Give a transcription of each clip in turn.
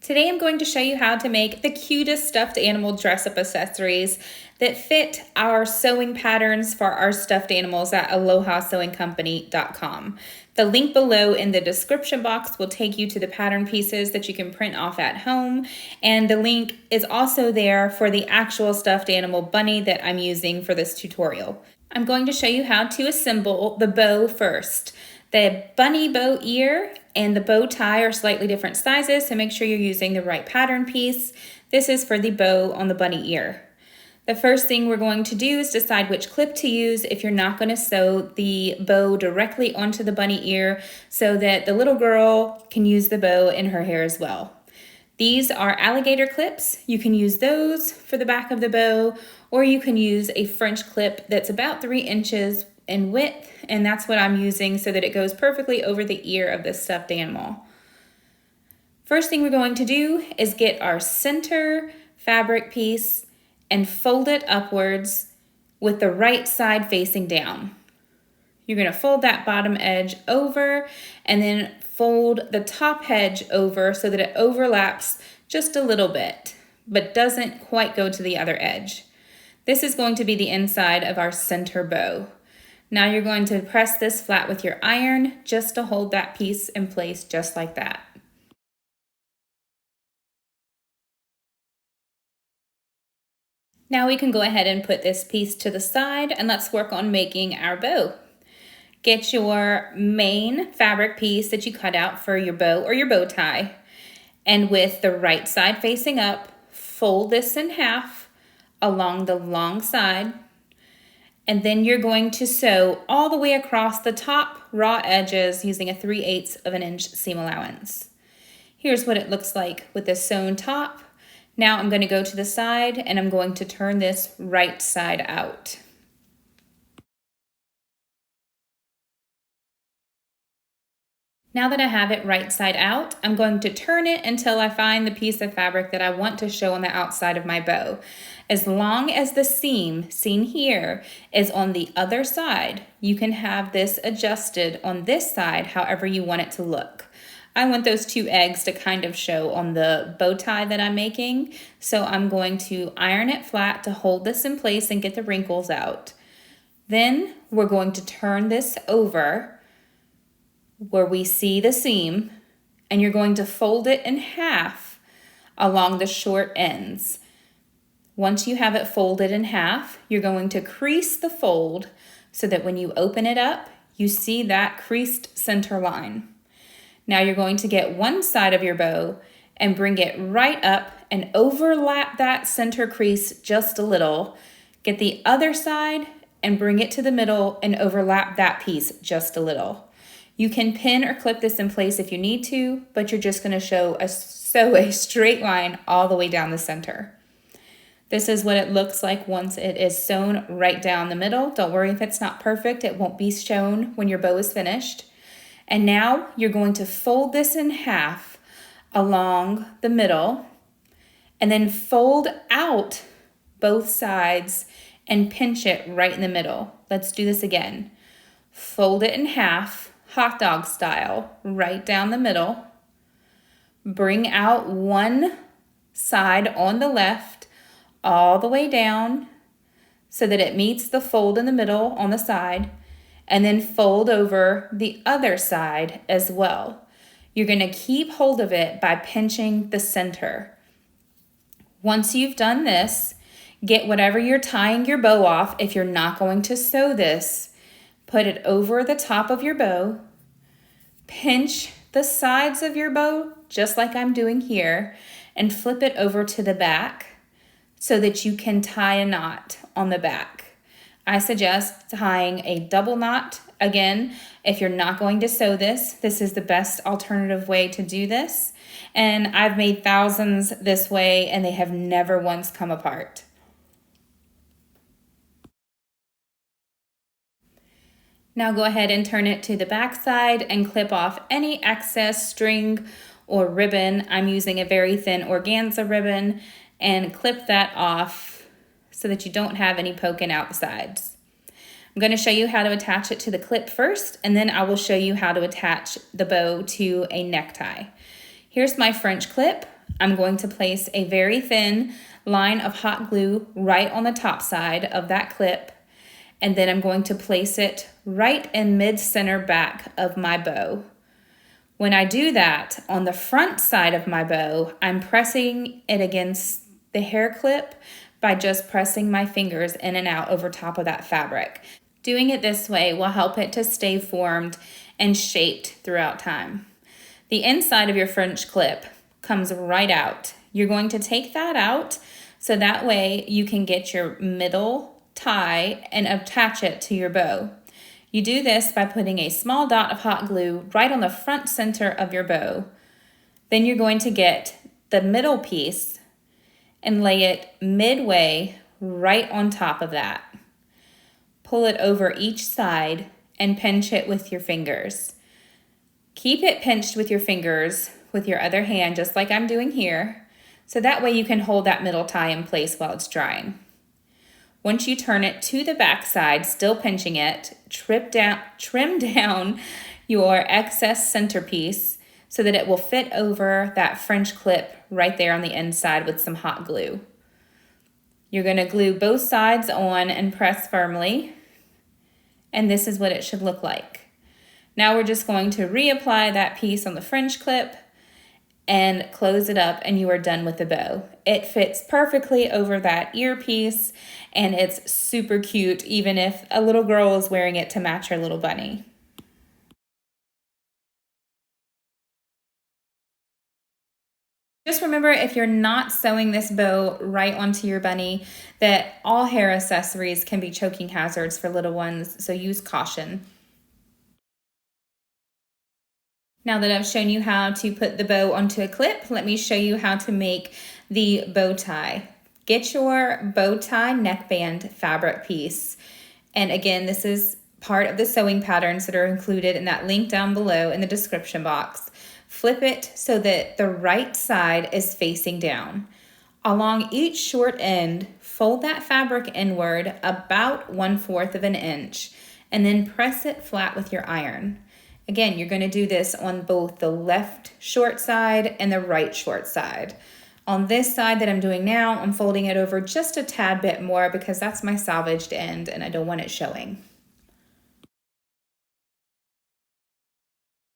Today I'm going to show you how to make the cutest stuffed animal dress-up accessories that fit our sewing patterns for our stuffed animals at alohasewingcompany.com. The link below in the description box will take you to the pattern pieces that you can print off at home, and the link is also there for the actual stuffed animal bunny that I'm using for this tutorial. I'm going to show you how to assemble the bow first. The bunny bow ear and the bow tie are slightly different sizes, so make sure you're using the right pattern piece. This is for the bow on the bunny ear. The first thing we're going to do is decide which clip to use if you're not going to sew the bow directly onto the bunny ear so that the little girl can use the bow in her hair as well. These are alligator clips. You can use those for the back of the bow, or you can use a French clip that's about 3 inches in width, and that's what I'm using so that it goes perfectly over the ear of this stuffed animal. First thing we're going to do is get our center fabric piece and fold it upwards with the right side facing down. You're going to fold that bottom edge over and then fold the top edge over so that it overlaps just a little bit, but doesn't quite go to the other edge. This is going to be the inside of our center bow. Now you're going to press this flat with your iron just to hold that piece in place just like that. Now we can go ahead and put this piece to the side and let's work on making our bow. Get your main fabric piece that you cut out for your bow or your bow tie, and with the right side facing up, fold this in half along the long side, and then you're going to sew all the way across the top raw edges using a 3/8 of an inch seam allowance. Here's what it looks like with the sewn top. Now I'm going to go to the side and I'm going to turn this right side out. Now that I have it right side out, I'm going to turn it until I find the piece of fabric that I want to show on the outside of my bow. As long as the seam seen here is on the other side, you can have this adjusted on this side however you want it to look. I want those 2 eggs to kind of show on the bow tie that I'm making, so I'm going to iron it flat to hold this in place and get the wrinkles out. Then we're going to turn this over where we see the seam, and you're going to fold it in half along the short ends. Once you have it folded in half, you're going to crease the fold so that when you open it up, you see that creased center line. Now you're going to get one side of your bow and bring it right up and overlap that center crease just a little. Get the other side and bring it to the middle and overlap that piece just a little. You can pin or clip this in place if you need to, but you're just going to sew a straight line all the way down the center. This is what it looks like once it is sewn right down the middle. Don't worry if it's not perfect, it won't be shown when your bow is finished. And now you're going to fold this in half along the middle and then fold out both sides and pinch it right in the middle. Let's do this again. Fold it in half, hot dog style, right down the middle. Bring out one side on the left all the way down so that it meets the fold in the middle on the side, and then fold over the other side as well. You're going to keep hold of it by pinching the center. Once you've done this, get whatever you're tying your bow off. If you're not going to sew this, put it over the top of your bow, pinch the sides of your bow just like I'm doing here, and flip it over to the back so that you can tie a knot on the back. I suggest tying a double knot. Again, if you're not going to sew this, this is the best alternative way to do this. And I've made thousands this way and they have never once come apart. Now go ahead and turn it to the back side and clip off any excess string or ribbon. I'm using a very thin organza ribbon, and clip that off so that you don't have any poking out the sides. I'm going to show you how to attach it to the clip first, and then I will show you how to attach the bow to a necktie. Here's my French clip. I'm going to place a very thin line of hot glue right on the top side of that clip, and then I'm going to place it right in mid-center back of my bow. When I do that, on the front side of my bow, I'm pressing it against the hair clip by just pressing my fingers in and out over top of that fabric. Doing it this way will help it to stay formed and shaped throughout time. The inside of your French clip comes right out. You're going to take that out so that way you can get your middle tie and attach it to your bow. You do this by putting a small dot of hot glue right on the front center of your bow. Then you're going to get the middle piece and lay it midway right on top of that. Pull it over each side and pinch it with your fingers. Keep it pinched with your fingers with your other hand, just like I'm doing here, so that way you can hold that middle tie in place while it's drying. Once you turn it to the back side, still pinching it, trim down your excess centerpiece so that it will fit over that French clip right there on the inside with some hot glue. You're going to glue both sides on and press firmly, and this is what it should look like. Now we're just going to reapply that piece on the French clip and close it up, and you are done with the bow. It fits perfectly over that earpiece, and it's super cute, even if a little girl is wearing it to match her little bunny. Just remember, if you're not sewing this bow right onto your bunny, that all hair accessories can be choking hazards for little ones, so use caution. Now that I've shown you how to put the bow onto a clip, let me show you how to make the bow tie. Get your bow tie neckband fabric piece. And again, this is part of the sewing patterns that are included in that link down below in the description box. Flip it so that the right side is facing down. Along each short end, fold that fabric inward about 1/4 of an inch, and then press it flat with your iron. Again, you're going to do this on both the left short side and the right short side. On this side that I'm doing now, I'm folding it over just a tad bit more because that's my salvaged end and I don't want it showing.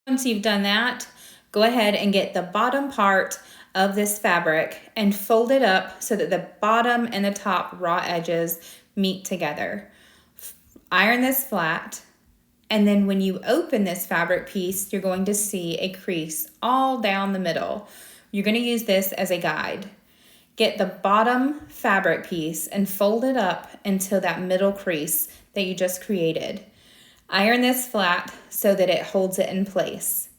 Once you've done that, go ahead and get the bottom part of this fabric and fold it up so that the bottom and the top raw edges meet together. Iron this flat. And then when you open this fabric piece, you're going to see a crease all down the middle. You're going to use this as a guide. Get the bottom fabric piece and fold it up until that middle crease that you just created. Iron this flat so that it holds it in place.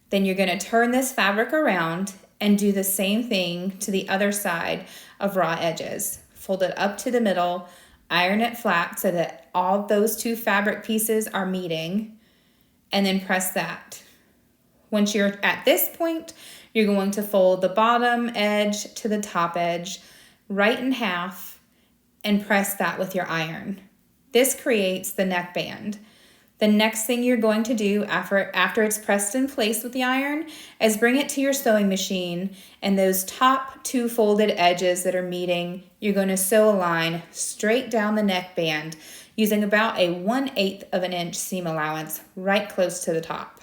Then you're going to turn this fabric around and do the same thing to the other side of raw edges. Fold it up to the middle, iron it flat so that all those two fabric pieces are meeting, and then press that. Once you're at this point, you're going to fold the bottom edge to the top edge right in half and press that with your iron. This creates the neckband. The next thing you're going to do after it's pressed in place with the iron is bring it to your sewing machine, and those top two folded edges that are meeting, you're going to sew a line straight down the neckband using about a 1/8 of an inch seam allowance right close to the top.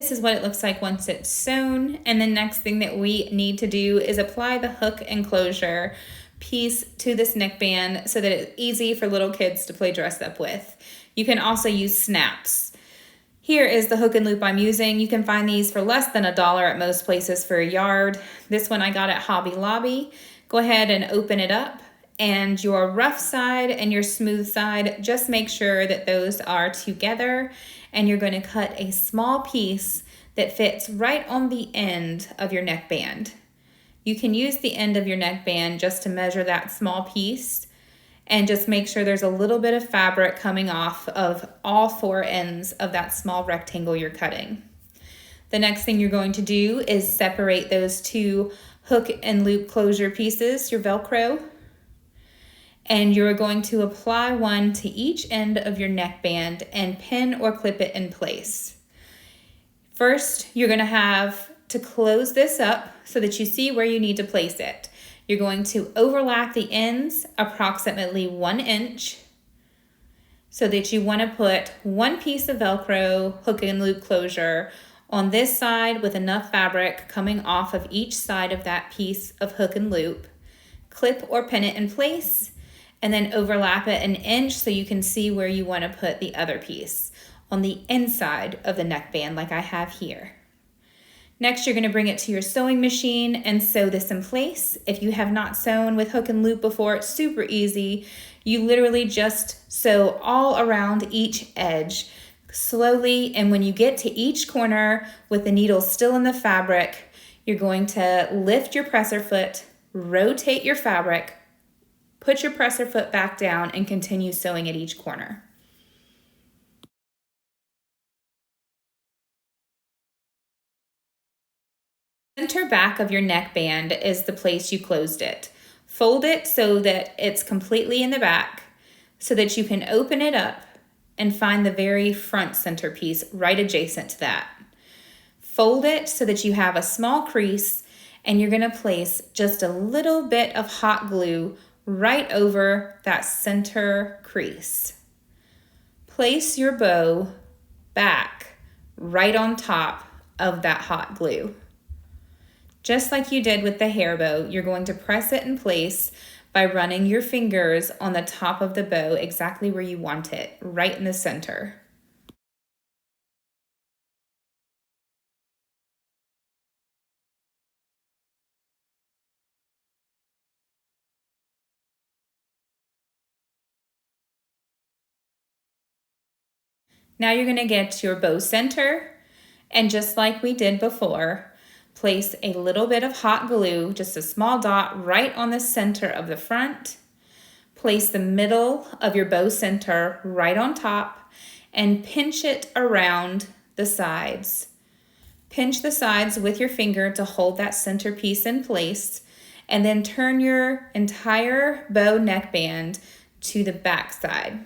This is what it looks like once it's sewn, and the next thing that we need to do is apply the hook enclosure piece to this neckband so that it's easy for little kids to play dress up with. You can also use snaps. Here is the hook and loop I'm using. You can find these for less than $1 at most places for a yard. This one I got at Hobby Lobby. Go ahead and open it up, and your rough side and your smooth side, just make sure that those are together, and you're going to cut a small piece that fits right on the end of your neckband. You can use the end of your neckband just to measure that small piece, and just make sure there's a little bit of fabric coming off of all 4 ends of that small rectangle you're cutting. The next thing you're going to do is separate those two hook and loop closure pieces, your Velcro, and you're going to apply one to each end of your neckband and pin or clip it in place. First, you're going to have to close this up so that you see where you need to place it. You're going to overlap the ends approximately 1 inch so that you want to put one piece of Velcro hook and loop closure on this side with enough fabric coming off of each side of that piece of hook and loop. Clip or pin it in place and then overlap it 1 inch so you can see where you want to put the other piece on the inside of the neckband like I have here. Next, you're going to bring it to your sewing machine and sew this in place. If you have not sewn with hook and loop before, it's super easy. You literally just sew all around each edge slowly, and when you get to each corner with the needle still in the fabric, you're going to lift your presser foot, rotate your fabric, put your presser foot back down, and continue sewing at each corner. Center back of your neckband is the place you closed it. Fold it so that it's completely in the back so that you can open it up and find the very front centerpiece right adjacent to that. Fold it so that you have a small crease, and you're going to place just a little bit of hot glue right over that center crease. Place your bow back right on top of that hot glue. Just like you did with the hair bow, you're going to press it in place by running your fingers on the top of the bow exactly where you want it, right in the center. Now you're going to get your bow center, and just like we did before, place a little bit of hot glue, just a small dot, right on the center of the front. Place the middle of your bow center right on top and pinch it around the sides. Pinch the sides with your finger to hold that center piece in place, and then turn your entire bow neckband to the back side.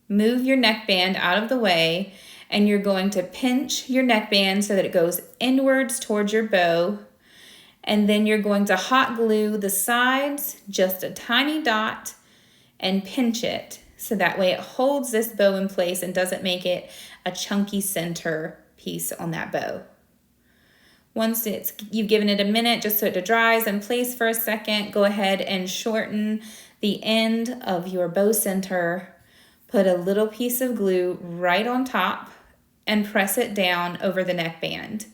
Move your neckband out of the way, and you're going to pinch your neckband so that it goes inwards towards your bow, and then you're going to hot glue the sides, just a tiny dot, and pinch it so that way it holds this bow in place and doesn't make it a chunky center piece on that bow. Once you've given it a minute just so it dries in place for a second, go ahead and shorten the end of your bow center. Put a little piece of glue right on top and press it down over the neckband.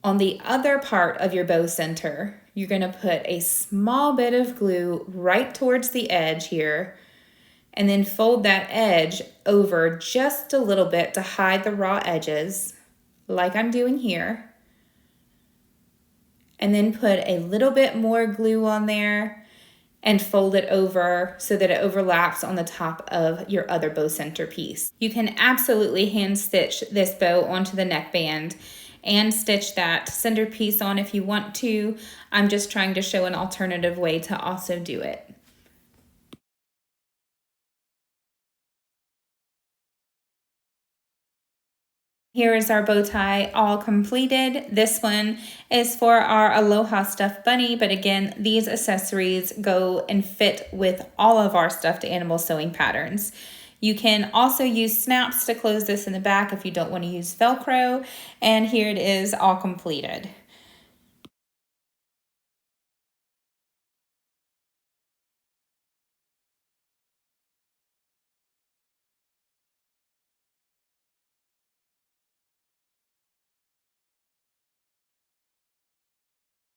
On the other part of your bow center, you're going to put a small bit of glue right towards the edge here, and then fold that edge over just a little bit to hide the raw edges, like I'm doing here. And then put a little bit more glue on there and fold it over so that it overlaps on the top of your other bow center piece. You can absolutely hand stitch this bow onto the neckband and stitch that center piece on if you want to. I'm just trying to show an alternative way to also do it. Here is our bow tie all completed. This one is for our Aloha stuffed bunny, but again, these accessories go and fit with all of our stuffed animal sewing patterns. You can also use snaps to close this in the back if you don't want to use Velcro, and here it is all completed.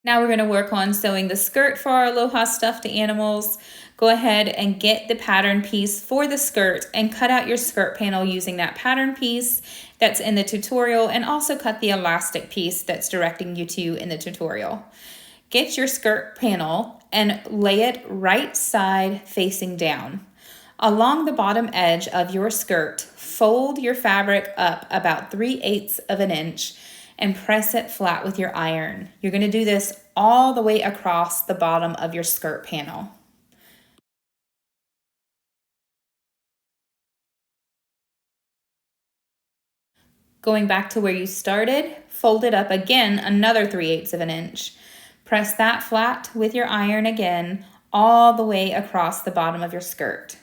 Now we're going to work on sewing the skirt for our Aloha stuffed animals. Go ahead and get the pattern piece for the skirt and cut out your skirt panel using that pattern piece that's in the tutorial, and also cut the elastic piece that's directing you to in the tutorial. Get your skirt panel and lay it right side facing down. Along the bottom edge of your skirt, fold your fabric up about 3/8 of an inch and press it flat with your iron. You're going to do this all the way across the bottom of your skirt panel. Going back to where you started, fold it up again another 3/8 of an inch. Press that flat with your iron again, all the way across the bottom of your skirt.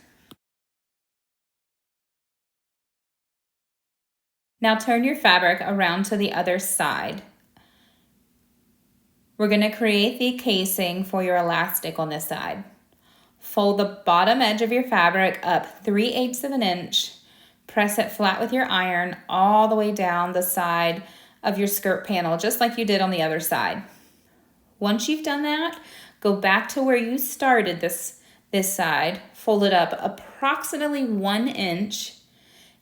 Now turn your fabric around to the other side. We're going to create the casing for your elastic on this side. Fold the bottom edge of your fabric up 3/8 of an inch. Press it flat with your iron all the way down the side of your skirt panel, just like you did on the other side. Once you've done that, go back to where you started this side, fold it up approximately 1 inch,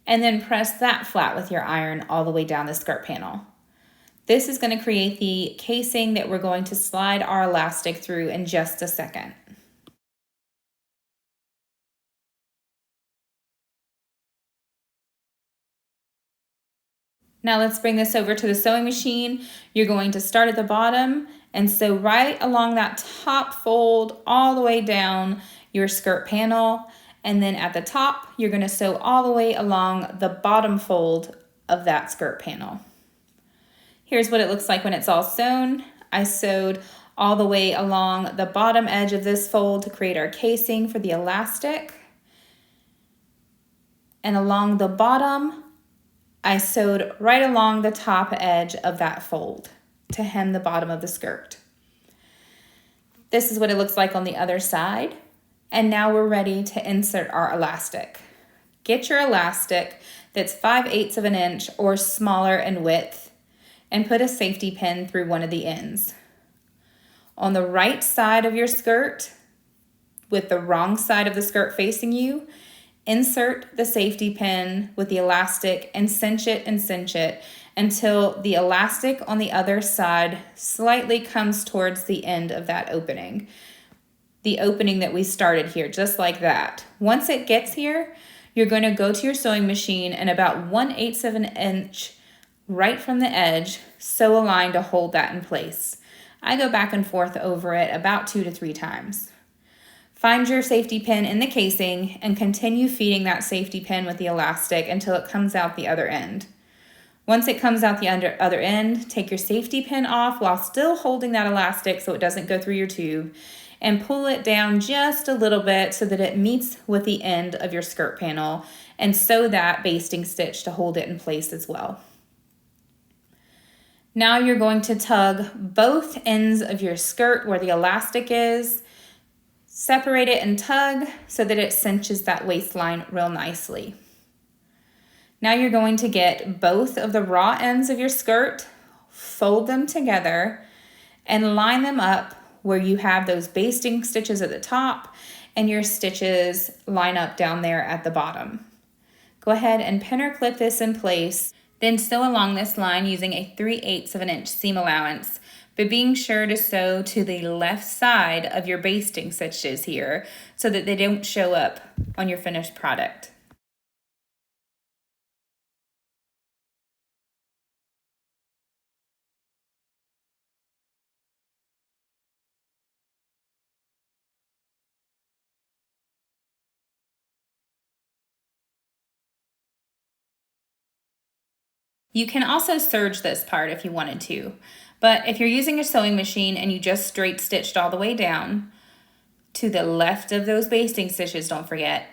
and then press that flat with your iron all the way down the skirt panel. This is going to create the casing that we're going to slide our elastic through in just a second. Now let's bring this over to the sewing machine. You're going to start at the bottom and sew right along that top fold all the way down your skirt panel. And then at the top, you're going to sew all the way along the bottom fold of that skirt panel. Here's what it looks like when it's all sewn. I sewed all the way along the bottom edge of this fold to create our casing for the elastic. And along the bottom, I sewed right along the top edge of that fold to hem the bottom of the skirt. This is what it looks like on the other side. And now we're ready to insert our elastic. Get your elastic that's 5/8 of an inch or smaller in width and put a safety pin through one of the ends. On the right side of your skirt, with the wrong side of the skirt facing you, insert the safety pin with the elastic and cinch it until the elastic on the other side slightly comes towards the end of that opening. The opening that we started here, just like that. Once it gets here, you're going to go to your sewing machine and about 1/8 of an inch right from the edge, sew a line to hold that in place. I go back and forth over it about 2 to 3 times. Find your safety pin in the casing and continue feeding that safety pin with the elastic until it comes out the other end. Once it comes out the other end, take your safety pin off while still holding that elastic so it doesn't go through your tube, and pull it down just a little bit so that it meets with the end of your skirt panel, and sew that basting stitch to hold it in place as well. Now you're going to tug both ends of your skirt where the elastic is, separate it and tug so that it cinches that waistline real nicely. Now you're going to get both of the raw ends of your skirt, fold them together, and line them up where you have those basting stitches at the top and your stitches line up down there at the bottom. Go ahead and pin or clip this in place, then sew along this line using a 3/8 of an inch seam allowance, but being sure to sew to the left side of your basting stitches here so that they don't show up on your finished product. You can also serge this part if you wanted to, but if you're using a sewing machine and you just straight stitched all the way down to the left of those basting stitches, don't forget,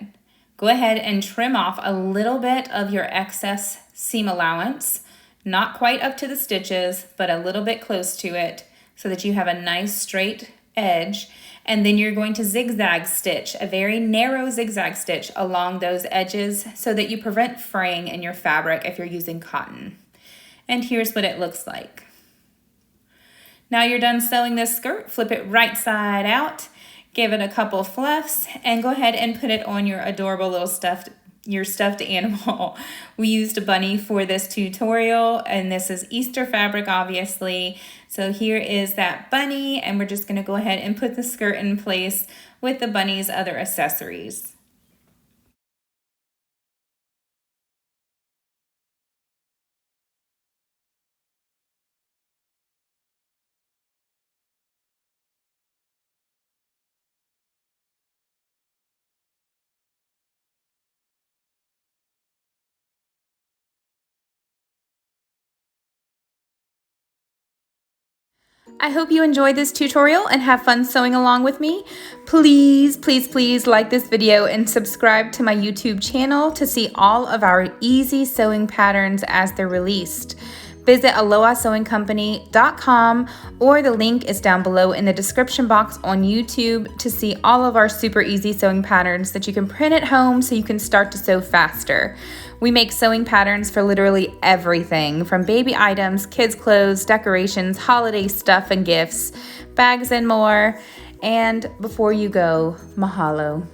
go ahead and trim off a little bit of your excess seam allowance, not quite up to the stitches, but a little bit close to it so that you have a nice straight edge. And then you're going to zigzag stitch, a very narrow zigzag stitch along those edges so that you prevent fraying in your fabric if you're using cotton. And here's what it looks like. Now you're done sewing this skirt, flip it right side out, give it a couple fluffs, and go ahead and put it on your adorable little stuffed animal. We used a bunny for this tutorial, and this is Easter fabric, obviously. So here is that bunny, and we're just gonna go ahead and put the skirt in place with the bunny's other accessories. I hope you enjoyed this tutorial and have fun sewing along with me. Please, please, please like this video and subscribe to my YouTube channel to see all of our easy sewing patterns as they're released. Visit AlohaSewingCompany.com, or the link is down below in the description box on YouTube to see all of our super easy sewing patterns that you can print at home so you can start to sew faster. We make sewing patterns for literally everything, from baby items, kids' clothes, decorations, holiday stuff and gifts, bags and more. And before you go, mahalo.